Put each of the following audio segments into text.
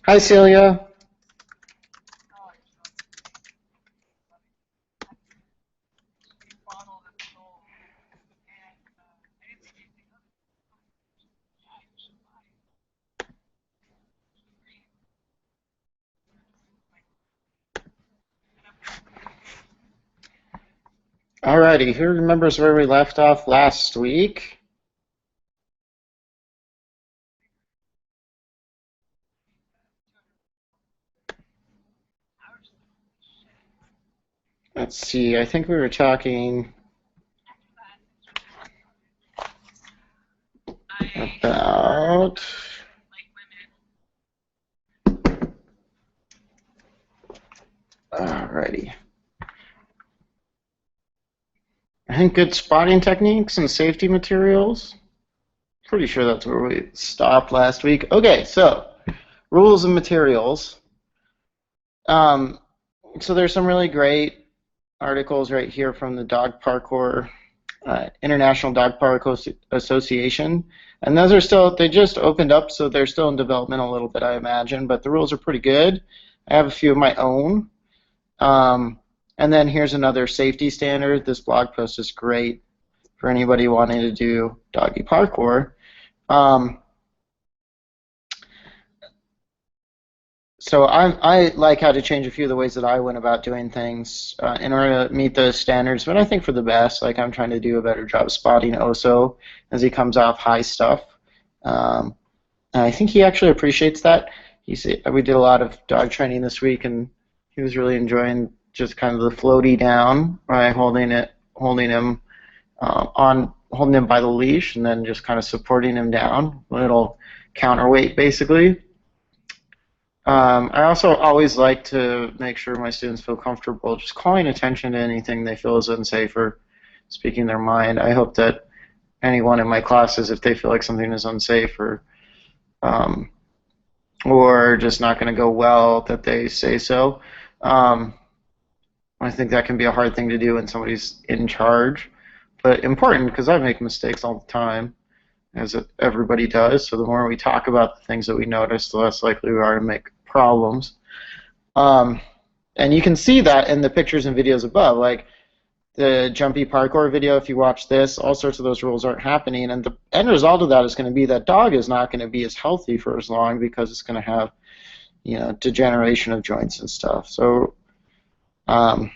Hi, Celia. Alrighty, who remembers where we left off last week? Let's see, I think we were talking about alrighty. I think good spotting techniques and safety materials. Pretty sure that's where we stopped last week. Okay, so rules and materials. Um, so there's some really great articles right here from the Dog Parkour International Dog Parkour Association, and those are still, they just opened up, so they're still in development a little bit, I imagine, but the rules are pretty good. I have a few of my own. And then here's another safety standard. This blog post is great for anybody wanting to do doggy parkour. So I like how to change a few of the ways that I went about doing things in order to meet those standards, but I think for the best. Like, I'm trying to do a better job spotting Oso as he comes off high stuff. And I think he actually appreciates that. We did a lot of dog training this week, and he was really enjoying just kind of the floaty down, right? Holding him by the leash, and then just kind of supporting him down, a little counterweight basically. I also always like to make sure my students feel comfortable just calling attention to anything they feel is unsafe or speaking their mind. I hope that anyone in my classes, if they feel like something is unsafe or just not going to go well, that they say so. I think that can be a hard thing to do when somebody's in charge, but important because I make mistakes all the time, as everybody does. So the more we talk about the things that we notice, the less likely we are to make problems. And you can see that in the pictures and videos above, like the jumpy parkour video. If you watch this, all sorts of those rules aren't happening, and the end result of that is going to be that dog is not going to be as healthy for as long because it's going to have, degeneration of joints and stuff. So, hi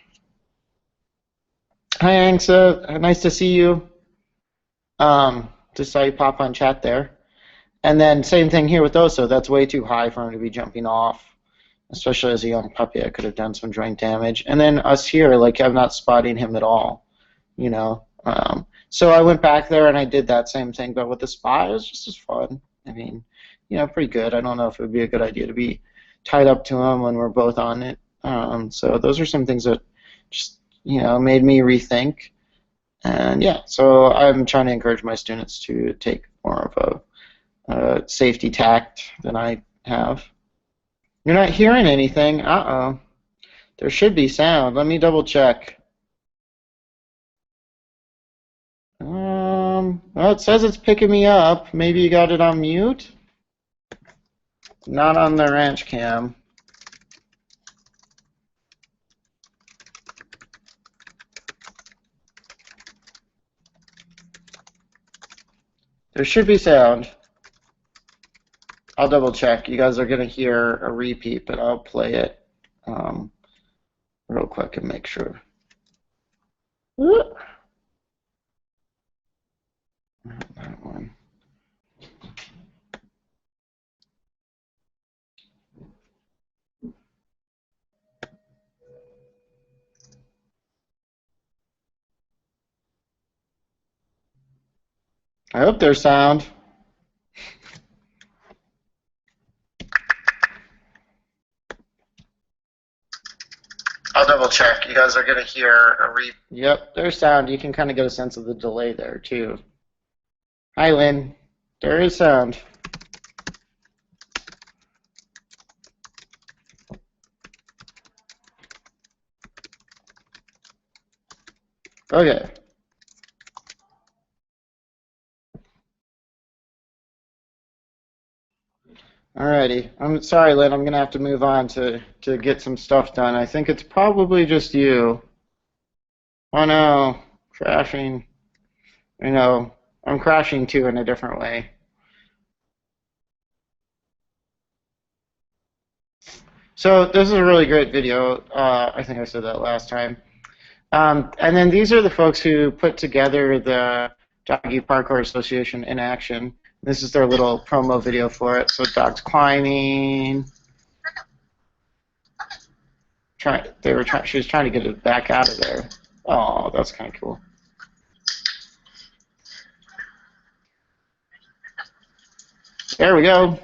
Angsa, nice to see you. Just saw you pop on chat there. And then same thing here with Oso. That's way too high for him to be jumping off, especially as a young puppy. I could have done some joint damage. And then us here, like, I'm not spotting him at all, So I went back there and I did that same thing, but with the spot, it was just as fun. I mean, pretty good. I don't know if it would be a good idea to be tied up to him when we're both on it. So those are some things that just, made me rethink. And yeah, so I'm trying to encourage my students to take more of a safety tact than I have. You're not hearing anything. Uh-oh. There should be sound. Let me double check. Well, it says it's picking me up. Maybe you got it on mute? Not on the ranch cam. There should be sound. I'll double check. You guys are going to hear a repeat, but I'll play it real quick and make sure. That one. I hope there's sound. I'll double check. You guys are going to hear a Yep, there's sound. You can kind of get a sense of the delay there, too. Hi, Lynn. There is sound. Okay. Alrighty. I'm sorry, Lynn. I'm going to have to move on to get some stuff done. I think it's probably just you. Oh, no. Crashing. You know, I'm crashing, too, in a different way. So this is a really great video. I think I said that last time. And then these are the folks who put together the Doggy Parkour Association in action. This is their little promo video for it. So dogs climbing. She was trying to get it back out of there. Oh, that's kind of cool. There we go.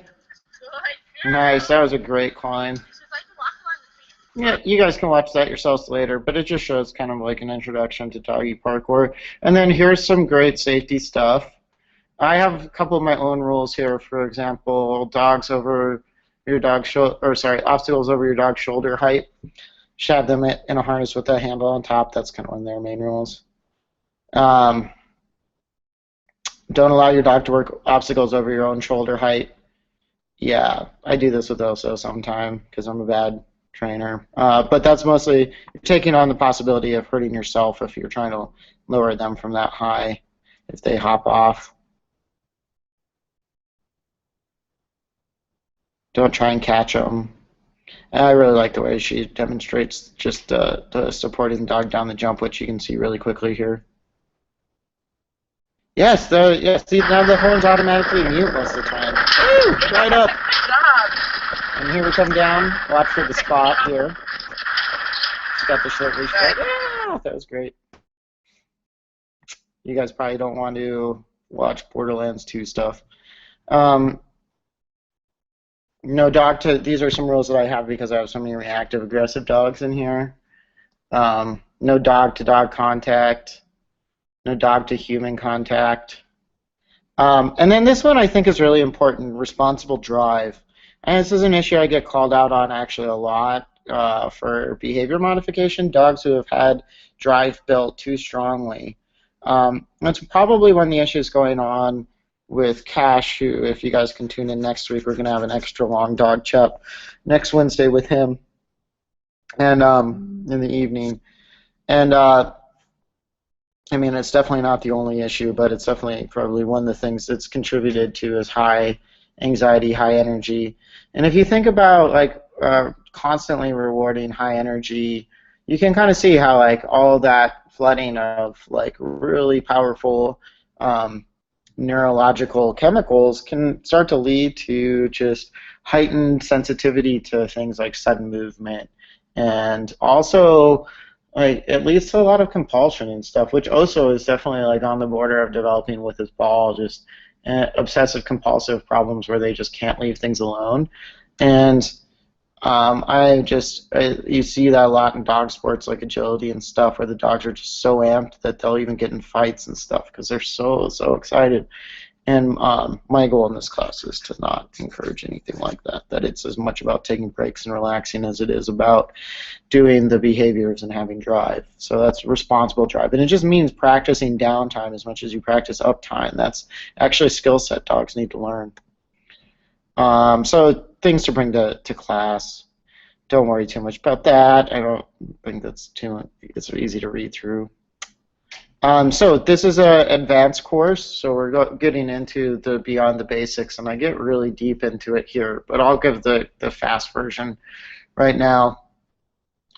Nice. That was a great climb. Yeah, you guys can watch that yourselves later, but it just shows kind of like an introduction to doggy parkour. And then here's some great safety stuff. I have a couple of my own rules here. For example, obstacles over your dog's shoulder height. Shove them in a harness with a handle on top. That's kind of one of their main rules. Don't allow your dog to work obstacles over your own shoulder height. Yeah, I do this with Oso sometime because I'm a bad trainer. But that's mostly taking on the possibility of hurting yourself if you're trying to lower them from that high if they hop off. Don't try and catch them. And I really like the way she demonstrates just the supporting the dog down the jump, which you can see really quickly here. Yes, see, now the horns automatically mute most of the time. Woo, right up. And here we come down. Watch for the spot here. She's got the short leash. Yeah, that was great. You guys probably don't want to watch Borderlands 2 stuff. No dog to. These are some rules that I have because I have so many reactive aggressive dogs in here. No dog to dog contact. No dog to human contact. And then this one I think is really important, responsible drive. And this is an issue I get called out on actually a lot for behavior modification, dogs who have had drive built too strongly. That's probably one of the issues going on with Cash, who, if you guys can tune in next week, we're going to have an extra long dog chat next Wednesday with him and in the evening. And I mean, it's definitely not the only issue, but it's definitely probably one of the things that's contributed to is high anxiety, high energy. And if you think about like constantly rewarding high energy, you can kind of see how like all that flooding of like really powerful neurological chemicals can start to lead to just heightened sensitivity to things like sudden movement, and also like it leads to a lot of compulsion and stuff, which also is definitely like on the border of developing with his ball, just obsessive compulsive problems where they just can't leave things alone. And you see that a lot in dog sports like agility and stuff, where the dogs are just so amped that they'll even get in fights and stuff because they're so excited. And my goal in this class is to not encourage anything like that, that it's as much about taking breaks and relaxing as it is about doing the behaviors and having drive. So that's responsible drive. And it just means practicing downtime as much as you practice uptime. That's actually a skill set dogs need to learn. So things to bring to class. Don't worry too much about that. I don't think it's easy to read through. So this is an advanced course, so we're getting into the beyond the basics, and I get really deep into it here, but I'll give the fast version right now.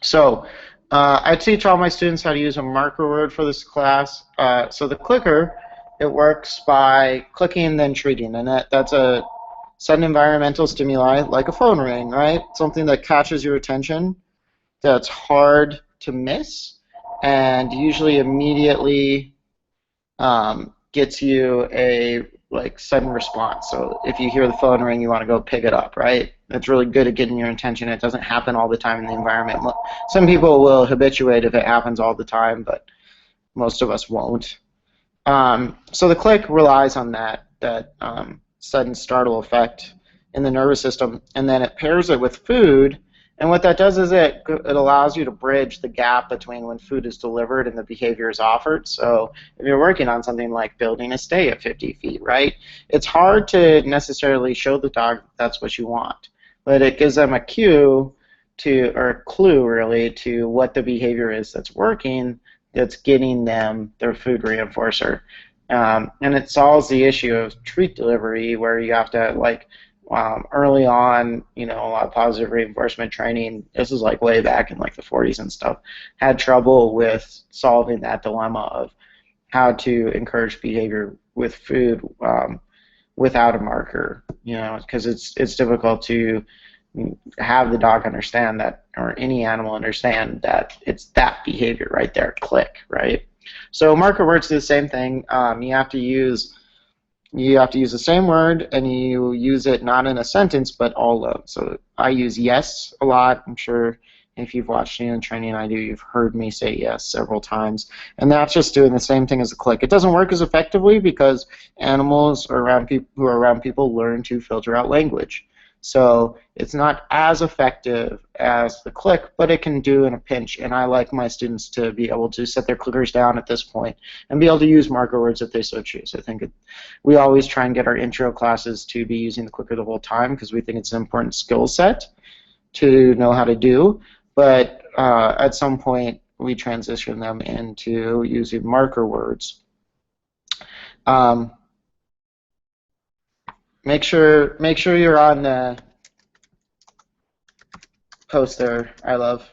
So I teach all my students how to use a marker word for this class. So the clicker, it works by clicking and then treating, and that's a sudden environmental stimuli like a phone ring, right? Something that catches your attention, that's hard to miss, and usually immediately gets you a like sudden response. So if you hear the phone ring, you want to go pick it up, right? It's really good at getting your attention. It doesn't happen all the time in the environment. Some people will habituate if it happens all the time, but most of us won't. So the click relies on that sudden startle effect in the nervous system, and then it pairs it with food. And what that does is it allows you to bridge the gap between when food is delivered and the behavior is offered. So if you're working on something like building a stay at 50 feet, right, it's hard to necessarily show the dog that's what you want, but it gives them a cue to, or a clue really, to what the behavior is that's working, that's getting them their food reinforcer. And it solves the issue of treat delivery, where you have to, like, early on, a lot of positive reinforcement training, this is like way back in like the 40s and stuff, had trouble with solving that dilemma of how to encourage behavior with food without a marker, because it's difficult to have the dog understand that, or any animal understand that it's that behavior right there, click, right? So marker words do the same thing. You have to use the same word, and you use it not in a sentence but all of. So I use yes a lot. I'm sure if you've watched any of the training I do, you've heard me say yes several times, and that's just doing the same thing as a click. It doesn't work as effectively because animals who are around people learn to filter out language. So it's not as effective as the click, but it can do in a pinch, and I like my students to be able to set their clickers down at this point and be able to use marker words if they so choose. I think we always try and get our intro classes to be using the clicker the whole time because we think it's an important skill set to know how to do, but at some point we transition them into using marker words. Make sure you're on the post there, I love.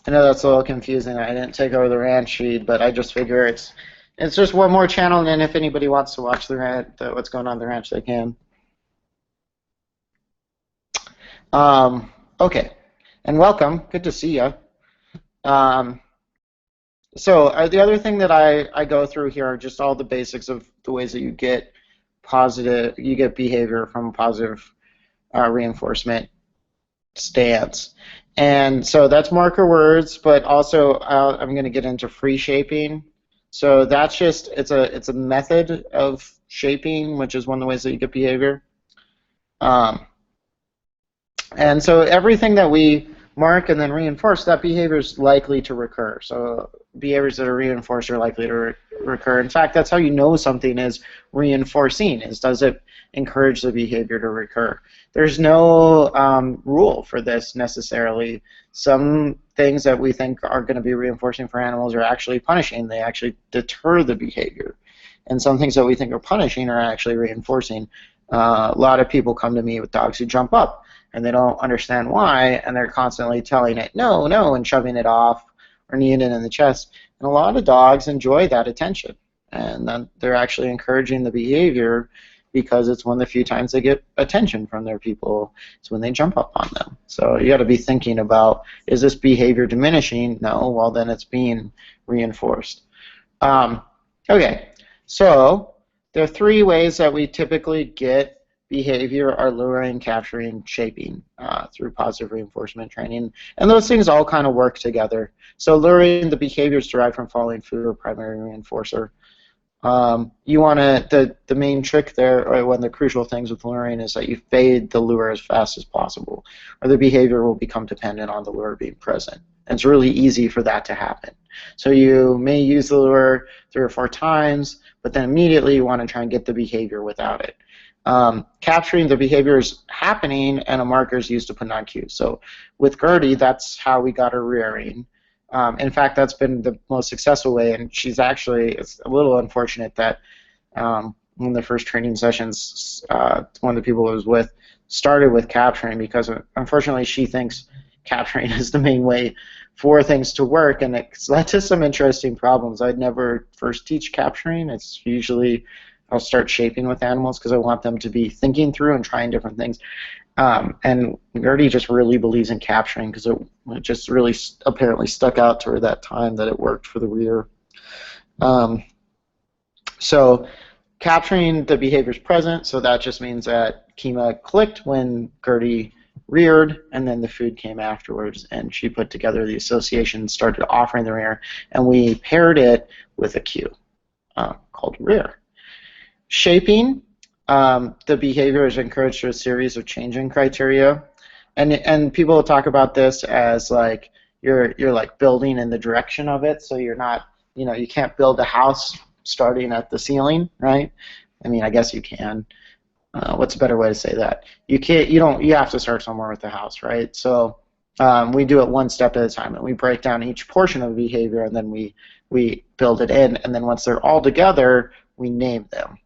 I know that's a little confusing. I didn't take over the ranch feed, but I just figure it's just one more channel, and then if anybody wants to watch what's going on in the ranch, they can. Okay. And welcome. Good to see you. So the other thing that I go through here are just all the basics of the ways that you get behavior from a positive reinforcement stance. And so that's marker words, but also I'm going to get into free shaping. So that's just it's a method of shaping, which is one of the ways that you get behavior. And so everything that we mark and then reinforce, that behavior is likely to recur. So behaviors that are reinforced are likely to recur. In fact, that's how you know something is reinforcing, is does it encourage the behavior to recur. There's no rule for this necessarily. Some things that we think are going to be reinforcing for animals are actually punishing. They actually deter the behavior. And some things that we think are punishing are actually reinforcing. A lot of people come to me with dogs who jump up, and they don't understand why, and they're constantly telling it no, no, and shoving it off or kneeing it in the chest. And a lot of dogs enjoy that attention, and then they're actually encouraging the behavior because it's one of the few times they get attention from their people. It's when they jump up on them. So you got to be thinking about, is this behavior diminishing? No, well then it's being reinforced. Okay, so there are three ways that we typically get behavior: are luring, capturing, shaping through positive reinforcement training. And those things all kind of work together. So luring, the behavior is derived from following food or primary reinforcer. You want to, the main trick there, or one of the crucial things with luring, is that you fade the lure as fast as possible, or the behavior will become dependent on the lure being present. And it's really easy for that to happen. So you may use the lure 3 or 4 times, but then immediately you want to try and get the behavior without it. Capturing the behavior is happening, and a marker is used to put on cue. So with Gertie, that's how we got her rearing. In fact, that's been the most successful way, and she's actually, it's a little unfortunate that one of the first training sessions, one of the people I was with started with capturing, because unfortunately she thinks capturing is the main way for things to work, and it's led to some interesting problems. I'd never first teach capturing. It's usually I'll start shaping with animals because I want them to be thinking through and trying different things. And Gertie just really believes in capturing because it just really apparently stuck out to her that time that it worked for the rear. Um, so capturing the behaviors present, so that just means that Kima clicked when Gertie reared, and then the food came afterwards, and she put together the association, started offering the rear, and we paired it with a cue called rear. Shaping, the behavior is encouraged through a series of changing criteria, and people talk about this as like you're like building in the direction of it, so you're not, you can't build a house starting at the ceiling, right? I mean, I guess you can. What's a better way to say that? You can't. You don't. You have to start somewhere with the house, right? So we do it one step at a time, and we break down each portion of the behavior, and then we build it in, and then once they're all together, we name them.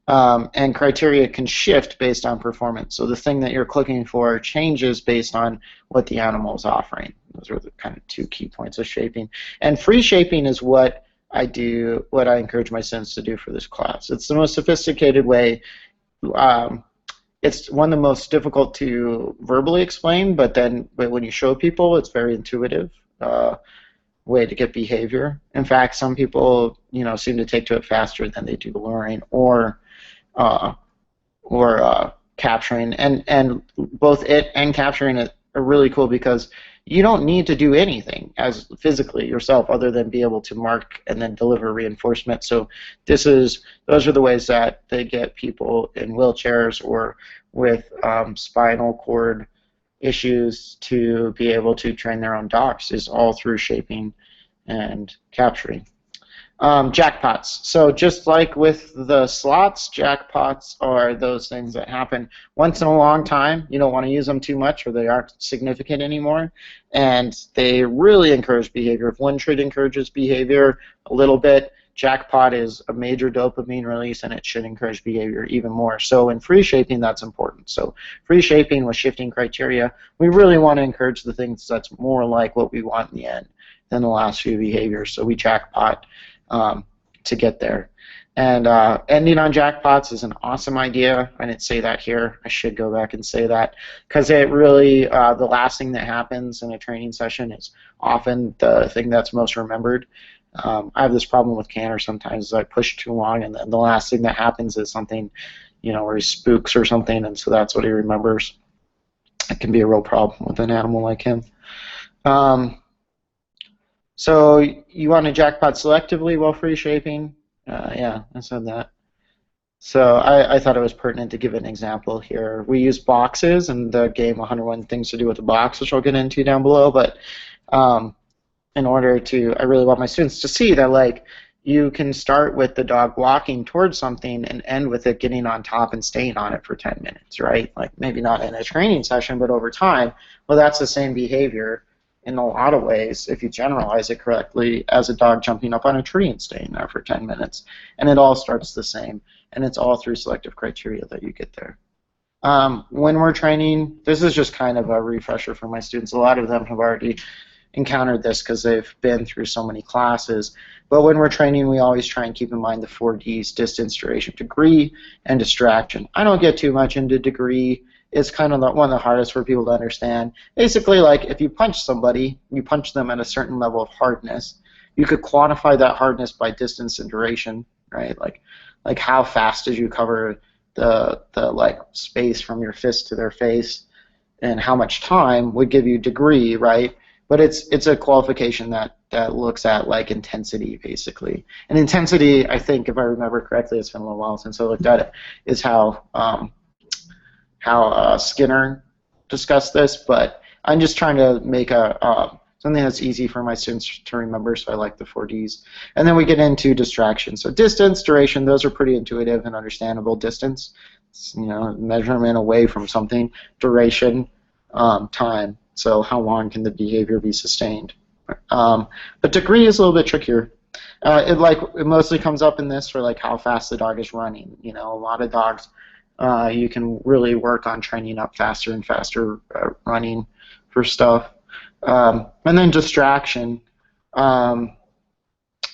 And criteria can shift based on performance. So the thing that you're clicking for changes based on what the animal is offering. Those are the kind of two key points of shaping. And free shaping is what I encourage my students to do for this class. It's the most sophisticated way. It's one of the most difficult to verbally explain, but when you show people, it's very intuitive way to get behavior. In fact, some people, seem to take to it faster than they do luring or capturing, and both it and capturing it are really cool because you don't need to do anything as physically yourself other than be able to mark and then deliver reinforcement. So those are the ways that they get people in wheelchairs or with spinal cord issues to be able to train their own dogs, is all through shaping and capturing. Jackpots. So just like with the slots, jackpots are those things that happen once in a long time. You don't want to use them too much or they aren't significant anymore. And they really encourage behavior. If one trait encourages behavior a little bit, jackpot is a major dopamine release and it should encourage behavior even more. So in free shaping, that's important. So free shaping with shifting criteria, we really want to encourage the things that's more like what we want in the end than the last few behaviors. So we jackpot to get there. And ending on jackpots is an awesome idea. I didn't say that here. I should go back and say that because it really, the last thing that happens in a training session is often the thing that's most remembered. I have this problem with Canner sometimes. I push too long, and then the last thing that happens is something, where he spooks or something, and so that's what he remembers. It can be a real problem with an animal like him. So you want to jackpot selectively while free shaping? Yeah, I said that. So I thought it was pertinent to give an example here. We use boxes in the game 101 Things to Do with a Box, which I'll get into down below, but in order to, I really want my students to see that, like, you can start with the dog walking towards something and end with it getting on top and staying on it for 10 minutes, right? Like, maybe not in a training session, but over time. Well, that's the same behavior in a lot of ways, if you generalize it correctly, as a dog jumping up on a tree and staying there for 10 minutes. And it all starts the same, and it's all through selective criteria that you get there. When we're training, this is just kind of a refresher for my students. A lot of them have already encountered this because they've been through so many classes. But when we're training, we always try and keep in mind the 4 Ds: distance, duration, degree, and distraction. I don't get too much into degree. It's kind of one of the hardest for people to understand. Basically, like, if you punch somebody, you punch them at a certain level of hardness. You could quantify that hardness by distance and duration, right? Like how fast did you cover the like space from your fist to their face, and how much time would give you degree, right? But it's a qualification that looks at like intensity, basically. And intensity, I think, if I remember correctly, it's been a little while since I looked at it, is how Skinner discussed this, but I'm just trying to make something that's easy for my students to remember, so I like the 4 Ds. And then we get into distraction. So distance, duration, those are pretty intuitive and understandable. Distance, measurement away from something. Duration, time. So how long can the behavior be sustained? But degree is a little bit trickier. It mostly comes up in this for like how fast the dog is running. A lot of dogs, you can really work on training up faster and faster running for stuff. And then distraction.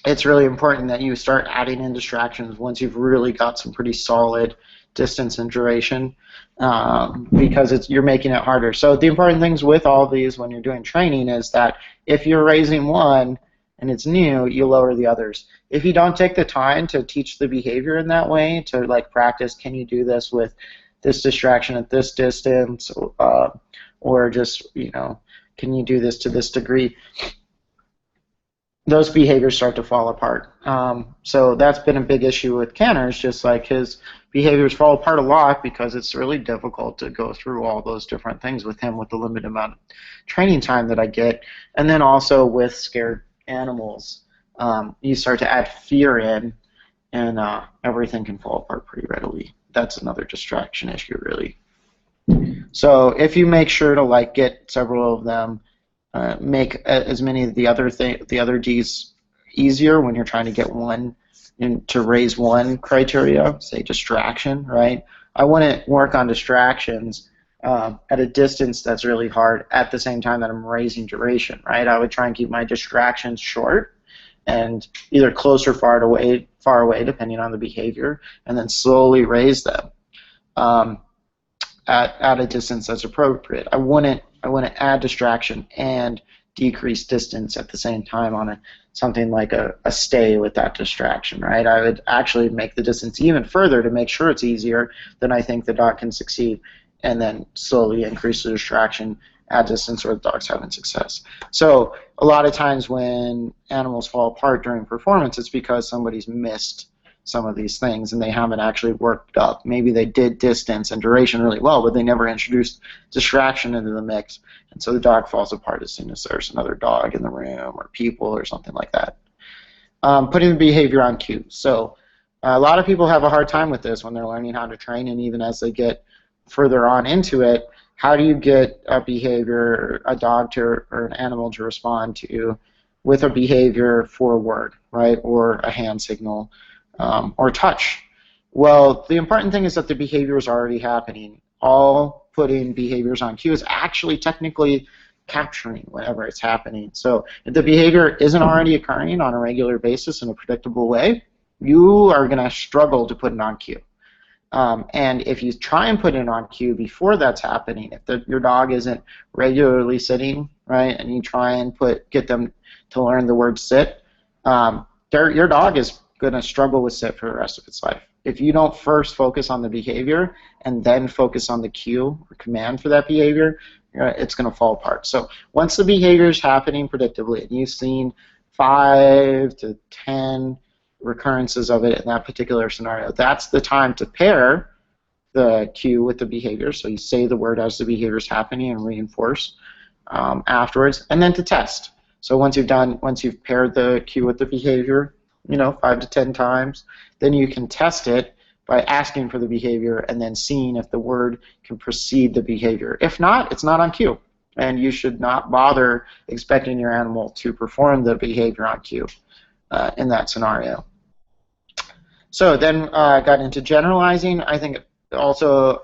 It's really important that you start adding in distractions once you've really got some pretty solid distance and duration, because you're making it harder. So the important things with all these when you're doing training is that if you're raising one and it's new, you lower the others. If you don't take the time to teach the behavior in that way, to like practice, can you do this with this distraction at this distance, or just, can you do this to this degree, those behaviors start to fall apart. So that's been a big issue with Canner's, just like his behaviors fall apart a lot because it's really difficult to go through all those different things with him with the limited amount of training time that I get. And then also with scared animals, you start to add fear in, and everything can fall apart pretty readily. That's another distraction issue, really. So if you make sure to like get several of them, make as many of the other D's easier when you're trying to get one to raise one criteria, say distraction, right? I wouldn't work on distractions at a distance that's really hard at the same time that I'm raising duration, right? I would try and keep my distractions short and either close or far away depending on the behavior, and then slowly raise them at a distance that's appropriate. I wouldn't add distraction and decrease distance at the same time on something like a stay with that distraction, right? I would actually make the distance even further to make sure it's easier than I think the dog can succeed, and then slowly increase the distraction at distance where the dog's having success. So a lot of times when animals fall apart during performance, it's because somebody's missed some of these things and they haven't actually worked up. Maybe they did distance and duration really well, but they never introduced distraction into the mix, and so the dog falls apart as soon as there's another dog in the room or people or something like that. Putting the behavior on cue. So a lot of people have a hard time with this when they're learning how to train, and even as they get further on into it, how do you get a behavior, a dog to, or an animal to respond to with a behavior for a word, right, or a hand signal, or touch? Well, the important thing is that the behavior is already happening. All putting behaviors on cue is actually technically capturing whenever it's happening. So if the behavior isn't already occurring on a regular basis in a predictable way, you are going to struggle to put it on cue. And if you try and put it on cue before that's happening, if your dog isn't regularly sitting, right, and you try and get them to learn the word sit, your dog is going to struggle with sit for the rest of its life. If you don't first focus on the behavior and then focus on the cue or command for that behavior, it's going to fall apart. So once the behavior is happening predictably and you've seen 5 to 10 recurrences of it in that particular scenario, that's the time to pair the cue with the behavior. So you say the word as the behavior is happening and reinforce afterwards, and then to test. So once you've paired the cue with the behavior, 5 to 10 times, then you can test it by asking for the behavior and then seeing if the word can precede the behavior. If not, it's not on cue, and you should not bother expecting your animal to perform the behavior on cue in that scenario. So then I got into generalizing. I think also,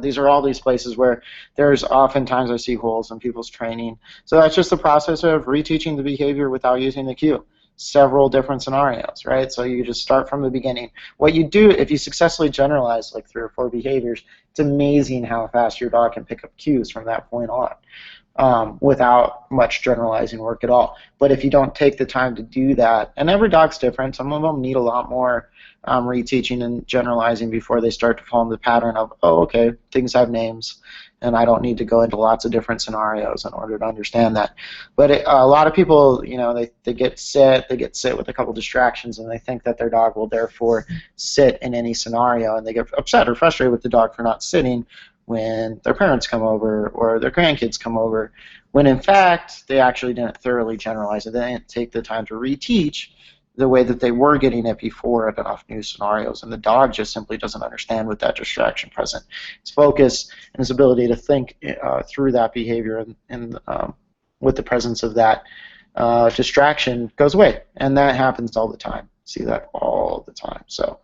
these are all these places where there's oftentimes I see holes in people's training. So that's just the process of reteaching the behavior without using the cue. Several different scenarios, right? So you just start from the beginning. What you do, if you successfully generalize like 3 or 4 behaviors, it's amazing how fast your dog can pick up cues from that point on without much generalizing work at all. But if you don't take the time to do that, and every dog's different, some of them need a lot more reteaching and generalizing before they start to fall into the pattern of, oh, okay, things have names, and I don't need to go into lots of different scenarios in order to understand that. But a lot of people, they get sit with a couple distractions, and they think that their dog will therefore sit in any scenario, and they get upset or frustrated with the dog for not sitting when their parents come over or their grandkids come over, when in fact they actually didn't thoroughly generalize it. They didn't take the time to reteach the way that they were getting it before at enough new scenarios, and the dog just simply doesn't understand with that distraction present. His focus and his ability to think through that behavior and with the presence of that distraction goes away, and that happens all the time. See that all the time. So,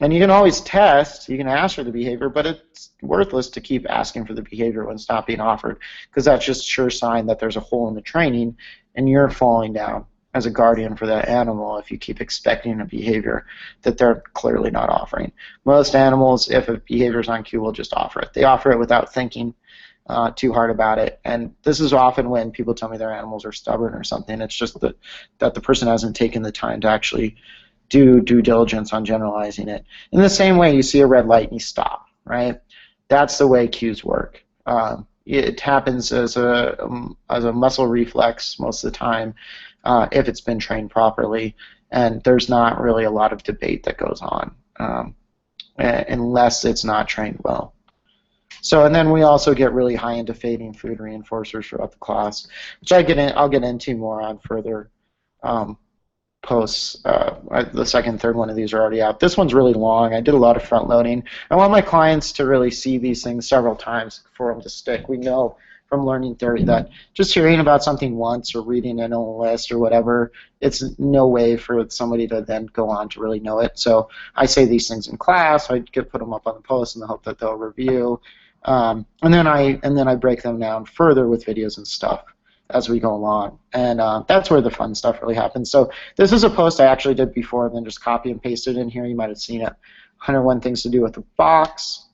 and you can always test, you can ask for the behavior, but it's worthless to keep asking for the behavior when it's not being offered, because that's just a sure sign that there's a hole in the training and you're falling down as a guardian for that animal if you keep expecting a behavior that they're clearly not offering. Most animals, if a behavior is on cue, will just offer it. They offer it without thinking too hard about it. And this is often when people tell me their animals are stubborn or something. It's just that the person hasn't taken the time to actually do due diligence on generalizing it. In the same way, you see a red light and you stop, right? That's the way cues work. It happens as a muscle reflex most of the time if it's been trained properly, and there's not really a lot of debate that goes on unless it's not trained well. So, and then we also get really high into fading food reinforcers throughout the class, which I'll get into more on further posts. The second and third one of these are already out. This one's really long. I did a lot of front loading. I want my clients to really see these things several times for them to stick. We know from learning theory that just hearing about something once or reading it on a list or whatever, it's no way for somebody to then go on to really know it. So I say these things in class. I put them up on the post in the hope that they'll review, and then I break them down further with videos and stuff as we go along, and that's where the fun stuff really happens. So this is a post I actually did before, and then just copy and pasted in here. You might have seen it. 101 things to do with the box.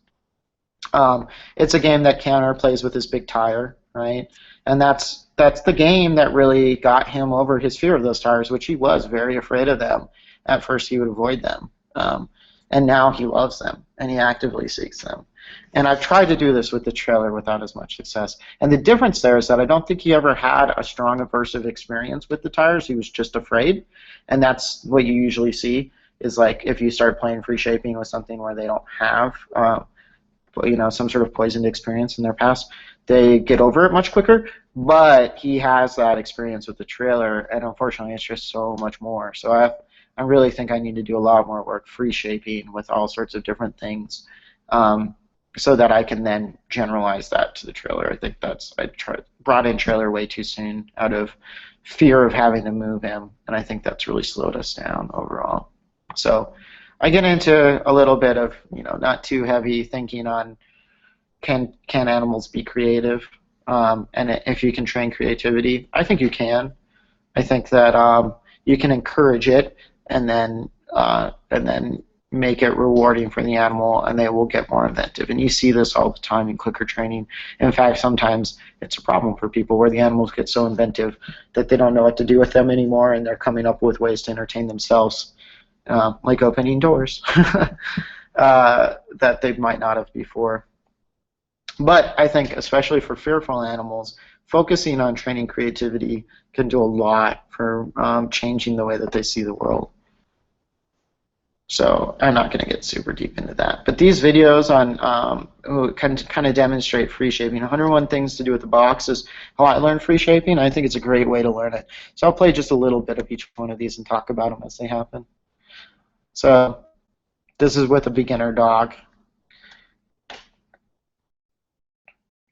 It's a game that Counter plays with his big tire, right? And that's the game that really got him over his fear of those tires, which he was very afraid of them. At first, he would avoid them, and now he loves them, and he actively seeks them. And I've tried to do this with the trailer without as much success. And the difference there is that I don't think he ever had a strong aversive experience with the tires. He was just afraid, and that's what you usually see is like if you start playing free shaping with something where they don't have some sort of poisoned experience in their past, they get over it much quicker. But he has that experience with the trailer, and unfortunately it's just so much more. So I really think I need to do a lot more work free shaping with all sorts of different things, so that I can then generalize that to the trailer. I think brought in trailer way too soon out of fear of having to move him, and I think that's really slowed us down overall. So I get into a little bit of not too heavy thinking on can animals be creative, and if you can train creativity. I think you can. I think that you can encourage it and then make it rewarding for the animal, and they will get more inventive. And you see this all the time in clicker training. In fact, sometimes it's a problem for people where the animals get so inventive that they don't know what to do with them anymore, and they're coming up with ways to entertain themselves, like opening doors that they might not have before. But I think, especially for fearful animals, focusing on training creativity can do a lot for changing the way that they see the world. So I'm not going to get super deep into that. But these videos on kind of demonstrate free shaping. 101 things to do with the box is how I learned free shaping. I think it's a great way to learn it. So I'll play just a little bit of each one of these and talk about them as they happen. So this is with a beginner dog.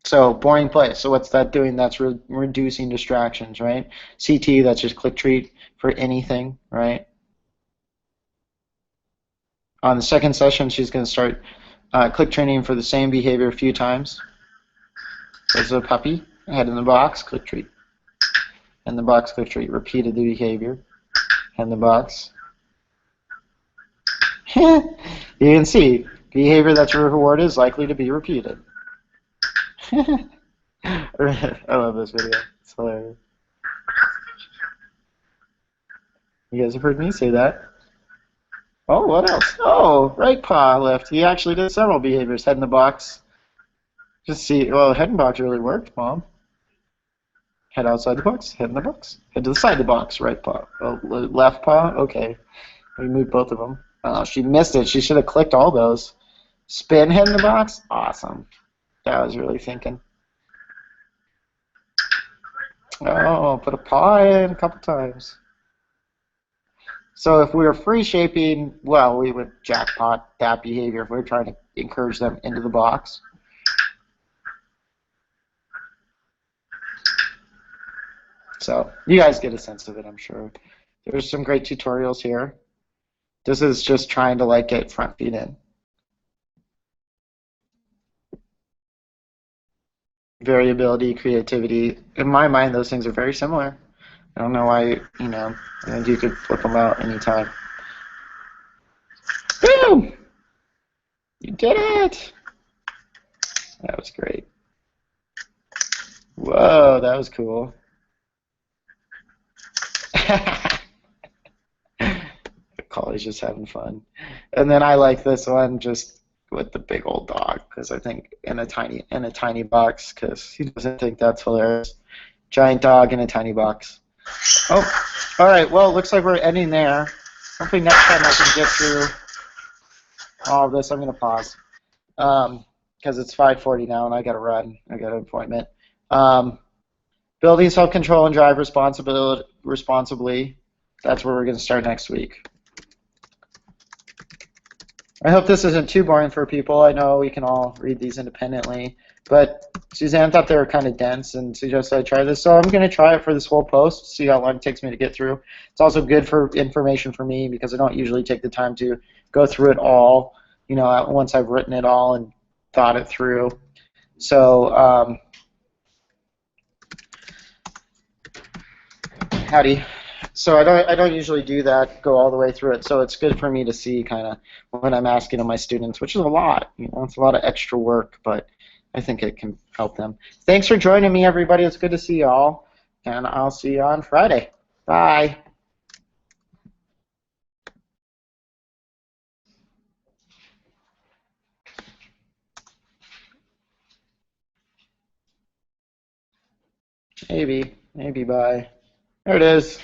So boring play. So what's that doing? That's reducing distractions, right? CT, that's just click treat for anything, right? On the second session, she's going to start click training for the same behavior a few times. There's a puppy, head in the box, click treat. In the box, click treat. Repeated the behavior. Head in the box. You can see, behavior that's rewarded is likely to be repeated. I love this video. It's hilarious. You guys have heard me say that. Oh, what else? Oh, right paw lift. He actually did several behaviors. Head in the box. Just see, well, head in the box really worked, Mom. Head outside the box, head in the box. Head to the side of the box, right paw. Oh, left paw, okay. We moved both of them. Oh, she missed it. She should have clicked all those. Spin, head in the box. Awesome. That was really thinking. Oh, put a paw in a couple times. So if we were free shaping, well, we would jackpot that behavior if we were trying to encourage them into the box. So you guys get a sense of it, I'm sure. There's some great tutorials here. This is just trying to get front feet in. Variability, creativity. In my mind, those things are very similar. I don't know why, I think you could flip them out anytime. Boom! You did it! That was great. Whoa, that was cool. Collie's just having fun. And then I like this one just with the big old dog because I think in a tiny box because he doesn't think that's hilarious. Giant dog in a tiny box. Oh, all right. Well, it looks like we're ending there. Hopefully next time I can get through all of this. I'm gonna pause because it's 5:40 now and I gotta run. I got an appointment. Building self-control and drive responsibly. That's where we're gonna start next week. I hope this isn't too boring for people. I know we can all read these independently, but Suzanne thought they were kind of dense and suggested I try this, so I'm going to try it for this whole post, see how long it takes me to get through. It's also good for information for me because I don't usually take the time to go through it all, once I've written it all and thought it through. So, howdy. So I don't usually do that, go all the way through it. So it's good for me to see kind of what I'm asking of my students, which is a lot. It's a lot of extra work, but I think it can help them. Thanks for joining me, everybody. It's good to see you all, and I'll see you on Friday. Bye. Maybe bye. There it is.